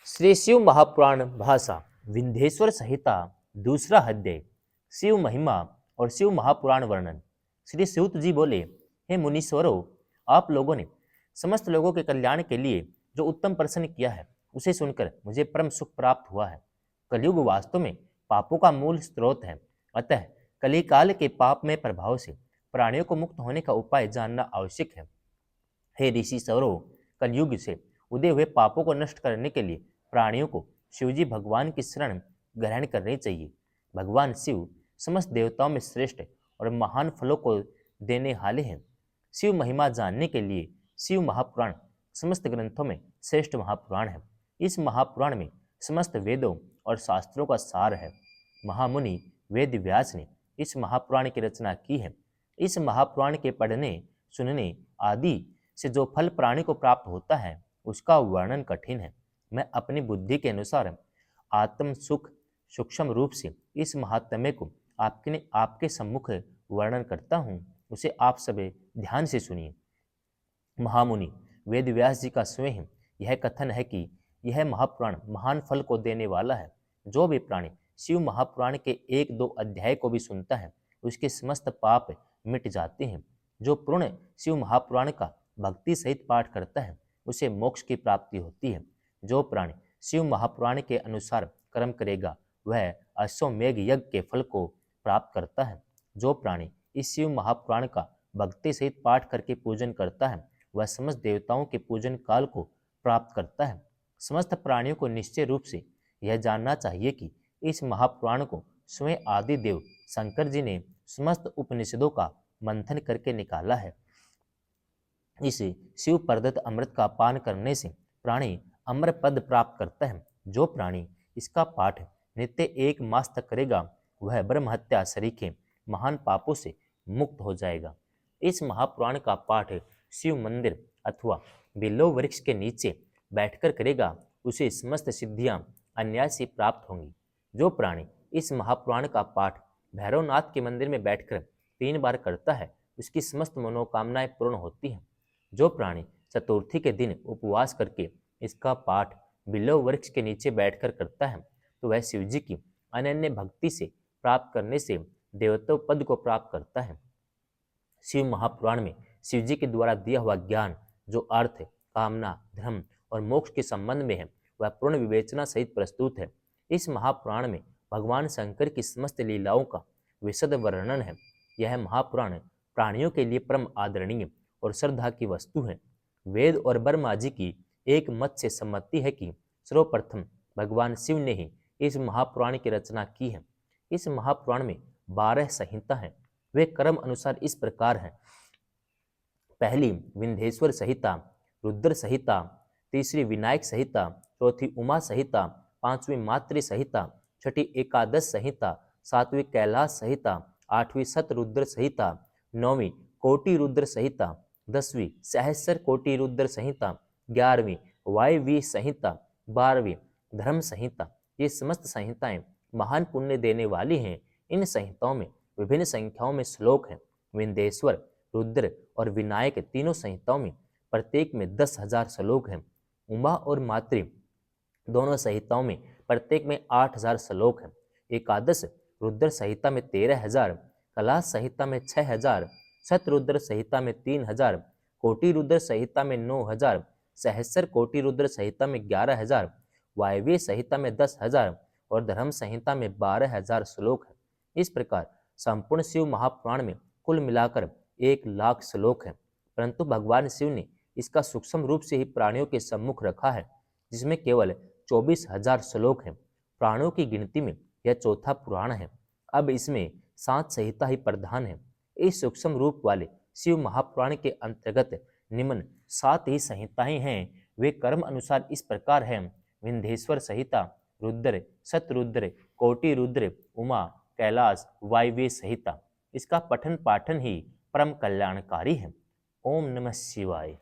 श्री शिव महापुराण भाषा विंध्येश्वर संहिता दूसरा अध्याय शिव महिमा और शिव महापुराण वर्णन। श्री सूत जी बोले, हे मुनीश्वरों, आप लोगों ने समस्त लोगों के कल्याण के लिए जो उत्तम प्रश्न किया है उसे सुनकर मुझे परम सुख प्राप्त हुआ है। कलयुग वास्तव में पापों का मूल स्रोत है, अतः कलिकाल के पापमय प्रभाव से प्राणियों को मुक्त होने का उपाय जानना आवश्यक है। हे ऋषि सौरों, कलयुग से उदय हुए पापों को नष्ट करने के लिए प्राणियों को शिवजी भगवान की शरण ग्रहण करनी चाहिए। भगवान शिव समस्त देवताओं में श्रेष्ठ और महान फलों को देने वाले हैं। शिव महिमा जानने के लिए शिव महापुराण समस्त ग्रंथों में श्रेष्ठ महापुराण है। इस महापुराण में समस्त वेदों और शास्त्रों का सार है। महामुनि वेद व्यास ने इस महापुराण की रचना की है। इस महापुराण के पढ़ने, सुनने आदि से जो फल प्राणी को प्राप्त होता है उसका वर्णन कठिन है। मैं अपनी बुद्धि के अनुसार आत्म सुख सूक्ष्म रूप से इस महात्म्य को आपके सम्मुख वर्णन करता हूँ, उसे आप सब ध्यान से सुनिए। महामुनि वेद व्यास जी का स्वयं यह कथन है कि यह महापुराण महान फल को देने वाला है। जो भी प्राणी शिव महापुराण के 1-2 अध्याय को भी सुनता है उसके समस्त पाप मिट जाते हैं। जो पूर्ण शिव महापुराण का भक्ति सहित पाठ करता है उसे मोक्ष की प्राप्ति होती है। जो प्राणी शिव महापुराण के अनुसार कर्म करेगा वह अश्वमेघ यज्ञ के फल को प्राप्त करता है। जो प्राणी इस शिव महापुराण का भक्ति सहित पाठ करके पूजन करता है वह समस्त देवताओं के पूजन काल को प्राप्त करता है। समस्त प्राणियों को निश्चय रूप से यह जानना चाहिए कि इस महापुराण को स्वयं आदि देव शंकर जी ने समस्त उपनिषदों का मंथन करके निकाला है। इस शिव प्रदत्त अमृत का पान करने से प्राणी अमर पद प्राप्त करता है। जो प्राणी इसका पाठ नित्य 1 मास तक करेगा वह ब्रह्म हत्या सरीखे महान पापों से मुक्त हो जाएगा। इस महापुराण का पाठ शिव मंदिर अथवा बिल्व वृक्ष के नीचे बैठकर करेगा उसे समस्त सिद्धियां अनायास ही प्राप्त होंगी। जो प्राणी इस महापुराण का पाठ भैरवनाथ के मंदिर में बैठकर 3 बार करता है उसकी समस्त मनोकामनाएं पूर्ण होती हैं। जो प्राणी चतुर्थी के दिन उपवास करके इसका पाठ बिल्व वृक्ष के नीचे बैठकर करता है तो वह शिवजी की अनन्य भक्ति से प्राप्त करने से देवत्व पद को प्राप्त करता है। शिव महापुराण में शिवजी के द्वारा दिया हुआ ज्ञान जो अर्थ, कामना, धर्म और मोक्ष के संबंध में है वह पूर्ण विवेचना सहित प्रस्तुत है। इस महापुराण में भगवान शंकर की समस्त लीलाओं का विशद वर्णन है। यह महापुराण प्राणियों के लिए परम आदरणीय और श्रद्धा की वस्तु है। वेद और ब्रह्मा जी की एक मत से सम्मति है कि सर्वप्रथम भगवान शिव ने ही इस महापुराण की रचना की है। इस महापुराण में 12 संहिता हैं। वे क्रम अनुसार इस प्रकार हैं। पहली विंध्येश्वर संहिता, रुद्र संहिता, तीसरी विनायक संहिता, चौथी उमा संहिता, 5वीं मातृ संहिता, 6ठी एकादश संहिता, 7वीं कैलाश संहिता, 8वीं शतरुद्र संहिता, 9वीं कोटि रुद्र संहिता, 10वीं सहस्र कोटि रुद्र संहिता, 11वीं वायवी संहिता, 12वीं धर्म संहिता। ये समस्त संहिताएं महान पुण्य देने वाली हैं। इन संहिताओं में विभिन्न संख्याओं में श्लोक हैं। विंध्येश्वर, रुद्र और विनायक तीनों संहिताओं में प्रत्येक में 10,000 श्लोक हैं। उमा और मातृ दोनों संहिताओं में प्रत्येक में 8,000 श्लोक हैं। एकादश रुद्र संहिता में 13,000, कैलाश संहिता में 6,000, शतरुद्र संहिता में 3,000, कोटि रुद्र संहिता में 9,000, सहस्र कोटि रुद्र संहिता में 11,000, वायव्य संहिता में 10,000 और धर्म संहिता में 12,000 श्लोक है। इस प्रकार संपूर्ण शिव महापुराण में कुल मिलाकर 1,00,000 श्लोक है, परंतु भगवान शिव ने इसका सूक्ष्म रूप से ही प्राणियों के सम्मुख रखा है जिसमें केवल 24,000 श्लोक हैं। प्राणियों की गिनती में यह चौथा पुराण है। अब इसमें 7 संहिता ही प्रधान है। इस सूक्ष्म रूप वाले शिव महापुराण के अंतर्गत निम्न 7 ही संहिताएं हैं। वे कर्म अनुसार इस प्रकार हैं। विंध्येश्वर संहिता, रुद्र, शतरुद्र, कोटि रुद्र, उमा, कैलाश, वायव्य संहिता। इसका पठन पाठन ही परम कल्याणकारी है। ओम नमः शिवाय।